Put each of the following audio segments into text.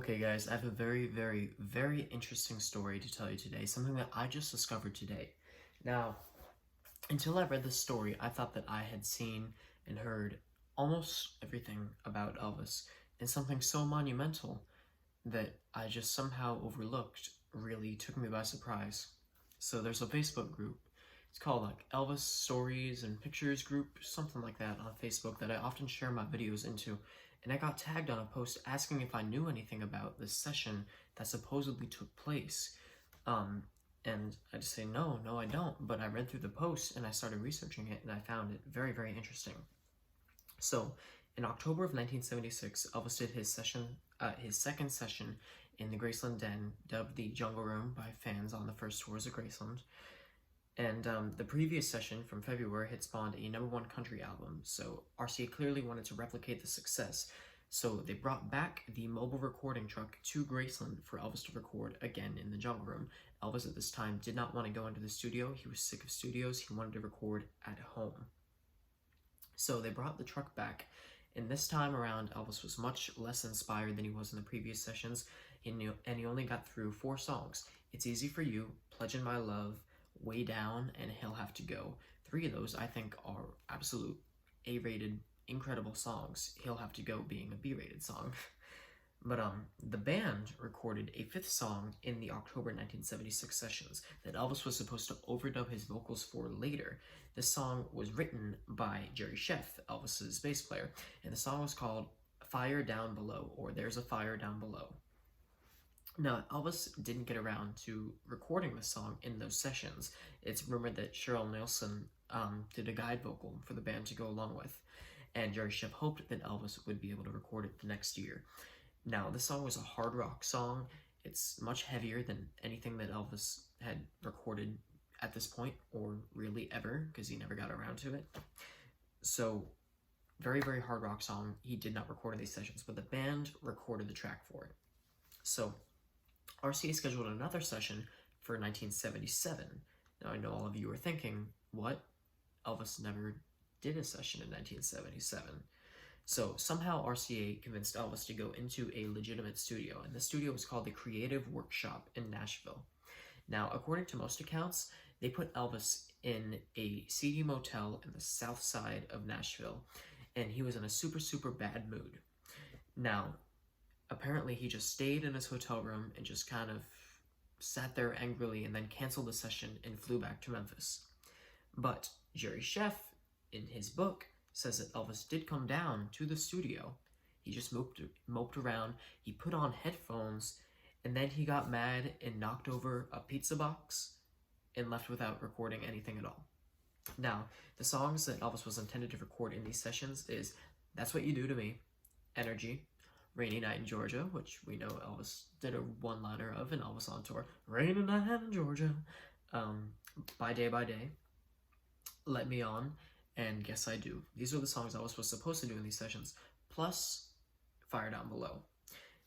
Okay, guys, I have a very, very, very interesting story to tell you today, something that I just discovered today. Now, until I read this story, I thought that I had seen and heard almost everything about Elvis, and something so monumental that I just somehow overlooked really took me by surprise. So there's a Facebook group. It's called like Elvis Stories and Pictures group, something like that on Facebook that I often share my videos into. And I got tagged on a post asking if I knew anything about this session that supposedly took place. Um, and I just say, no, I don't. But I read through the post and I started researching it and I found it very, very interesting. So, in October of 1976, Elvis did his second session in the Graceland Den, dubbed the Jungle Room by fans on the first tours of Graceland. And the previous session from February had spawned a #1 country album, so RCA clearly wanted to replicate the success. So they brought back the mobile recording truck to Graceland for Elvis to record again in the Jungle Room. Elvis at this time did not want to go into the studio. He was sick of studios. He wanted to record at home. So they brought the truck back, and this time around, Elvis was much less inspired than he was in the previous sessions, and he only got through 4 songs. It's Easy for You, Pledging My Love, Way Down, and He'll Have to Go. 3 of those, I think, are absolute A-rated, incredible songs, He'll Have to Go being a B-rated song. But the band recorded a 5th song in the October 1976 sessions that Elvis was supposed to overdub his vocals for later. This song was written by Jerry Scheff, Elvis's bass player, and the song was called Fire Down Below, or There's a Fire Down Below. Now, Elvis didn't get around to recording the song in those sessions. It's rumored that Cheryl Nielsen did a guide vocal for the band to go along with, and Jerry Scheff hoped that Elvis would be able to record it the next year. Now, this song was a hard rock song. It's much heavier than anything that Elvis had recorded at this point, or really ever, because he never got around to it. So, very, very hard rock song. He did not record in these sessions, but the band recorded the track for it. So, RCA scheduled another session for 1977. Now, I know all of you are thinking, what? Elvis never did a session in 1977. So somehow RCA convinced Elvis to go into a legitimate studio, and the studio was called the Creative Workshop in Nashville. Now, according to most accounts, they put Elvis in a seedy motel in the south side of Nashville, and he was in a super, super bad mood. Now, apparently he just stayed in his hotel room and just kind of sat there angrily and then canceled the session and flew back to Memphis. But Jerry Scheff, in his book, says that Elvis did come down to the studio. He just moped around, he put on headphones, and then he got mad and knocked over a pizza box and left without recording anything at all. Now, the songs that Elvis was intended to record in these sessions is That's What You Do to Me, Energy, Rainy Night in Georgia, which we know Elvis did a one-liner of in Elvis on Tour, Rainy Night in Georgia, By Day, Let Me On, and Guess I Do. These are the songs Elvis was supposed to do in these sessions, plus Fire Down Below.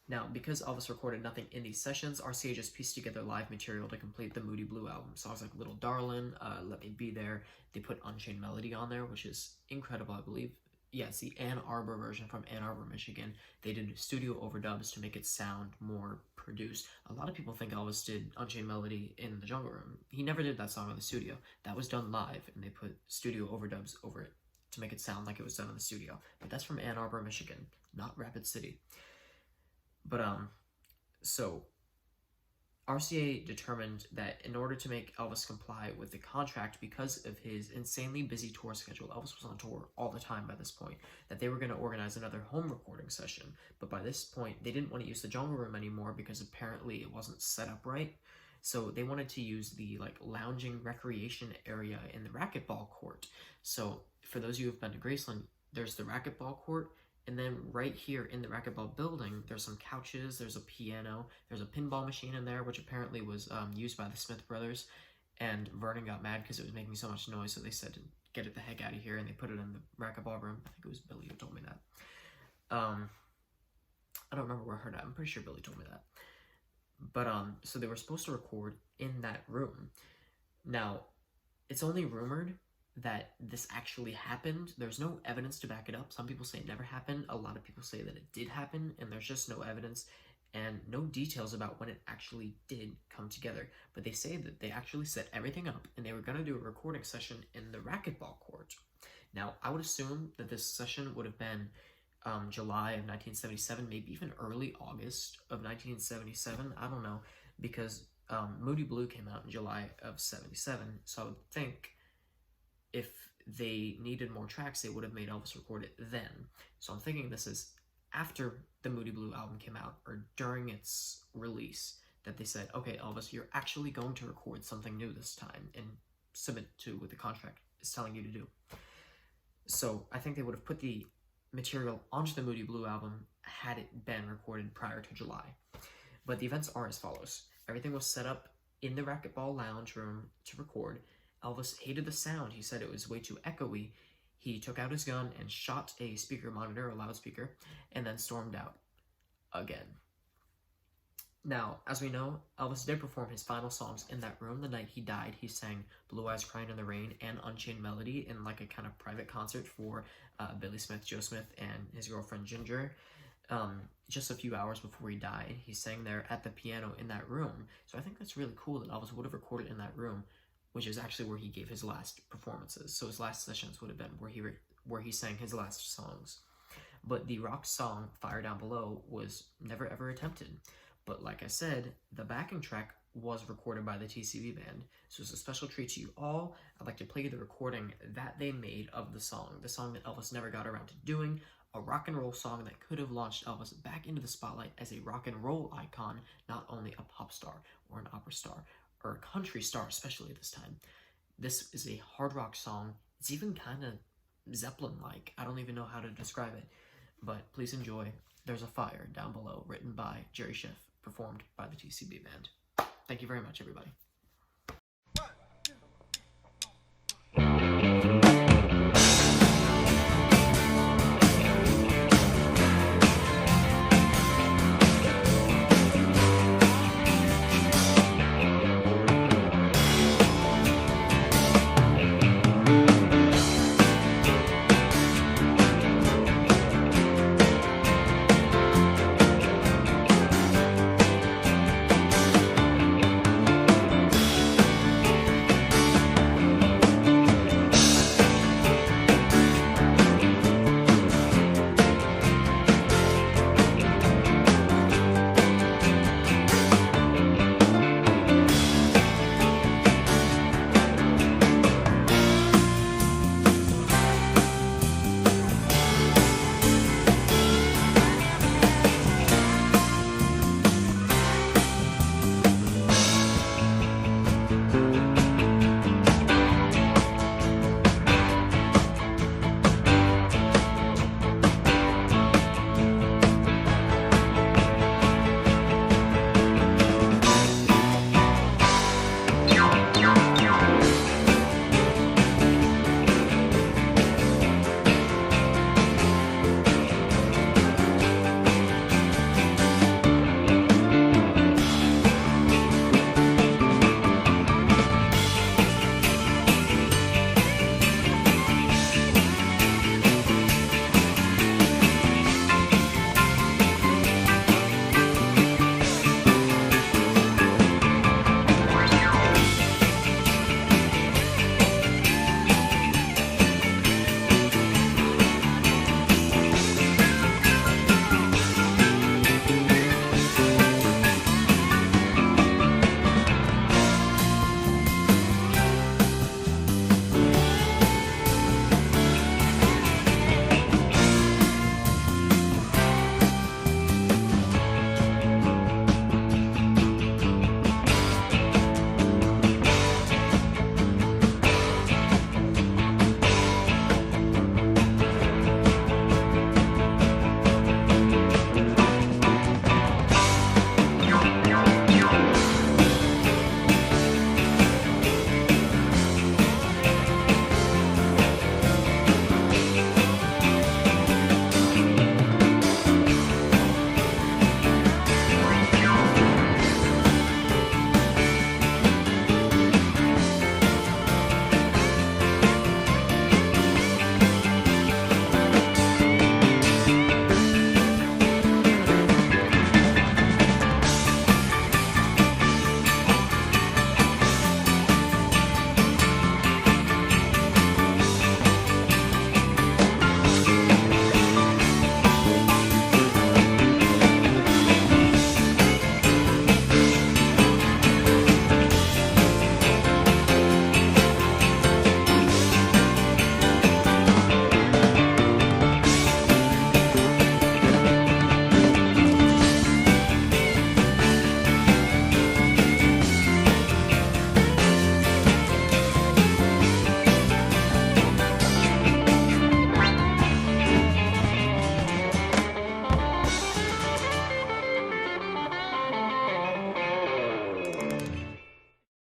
Now, because Elvis recorded nothing in these sessions, RCA just pieced together live material to complete the Moody Blue album. Songs like Little Darlin', Let Me Be There, they put Unchained Melody on there, which is incredible, I believe. Yeah, it's the Ann Arbor version from Ann Arbor, Michigan. They did studio overdubs to make it sound more produced. A lot of people think Elvis did Unchained Melody in the Jungle Room. He never did that song in the studio. That was done live, and they put studio overdubs over it to make it sound like it was done in the studio. But that's from Ann Arbor, Michigan, not Rapid City. But, so RCA determined that in order to make Elvis comply with the contract because of his insanely busy tour schedule, Elvis was on tour all the time by this point, that they were going to organize another home recording session. But by this point, they didn't want to use the Jungle Room anymore because apparently it wasn't set up right. So they wanted to use the lounging recreation area in the racquetball court. So for those of you who've been to Graceland, there's the racquetball court. And then right here in the racquetball building, there's some couches, there's a piano, there's a pinball machine in there, which apparently was used by the Smith brothers. And Vernon got mad because it was making so much noise, so they said to get it the heck out of here, and they put it in the racquetball room. I think it was Billy who told me that. I don't remember where I heard it. I'm pretty sure Billy told me that. But, so they were supposed to record in that room. Now, it's only rumored that this actually happened. There's no evidence to back it up. Some people say it never happened. A lot of people say that it did happen, and there's just no evidence. and no details about when it actually did come together. But they say that they actually set everything up and they were going to do a recording session in the racquetball court. Now, I would assume that this session would have been July of 1977, maybe even early August of 1977. I don't know, because Moody Blue came out in July of 77, so I would think if they needed more tracks, they would have made Elvis record it then. So I'm thinking this is after the Moody Blue album came out, or during its release, that they said, okay, Elvis, you're actually going to record something new this time and submit to what the contract is telling you to do. So I think they would have put the material onto the Moody Blue album had it been recorded prior to July. But the events are as follows. Everything was set up in the racquetball lounge room to record. Elvis hated the sound. He said it was way too echoey. He took out his gun and shot a speaker monitor, a loudspeaker, and then stormed out again. Now, as we know, Elvis did perform his final songs in that room the night he died. He sang Blue Eyes Crying in the Rain and Unchained Melody in like a kind of private concert for Billy Smith, Joe Smith, and his girlfriend Ginger. Just a few hours before he died, he sang there at the piano in that room. So I think that's really cool that Elvis would have recorded in that room, which is actually where he gave his last performances. So his last sessions would have been where he sang his last songs. But the rock song Fire Down Below was never ever attempted. But like I said, the backing track was recorded by the TCB band. So it's a special treat to you all. I'd like to play you the recording that they made of the song that Elvis never got around to doing, a rock and roll song that could have launched Elvis back into the spotlight as a rock and roll icon, not only a pop star or an opera star or a country star, especially this time. This is a hard rock song. It's even kind of Zeppelin-like. I don't even know how to describe it, but please enjoy There's a Fire Down Below, written by Jerry Schiff, performed by the TCB band. Thank you very much, everybody.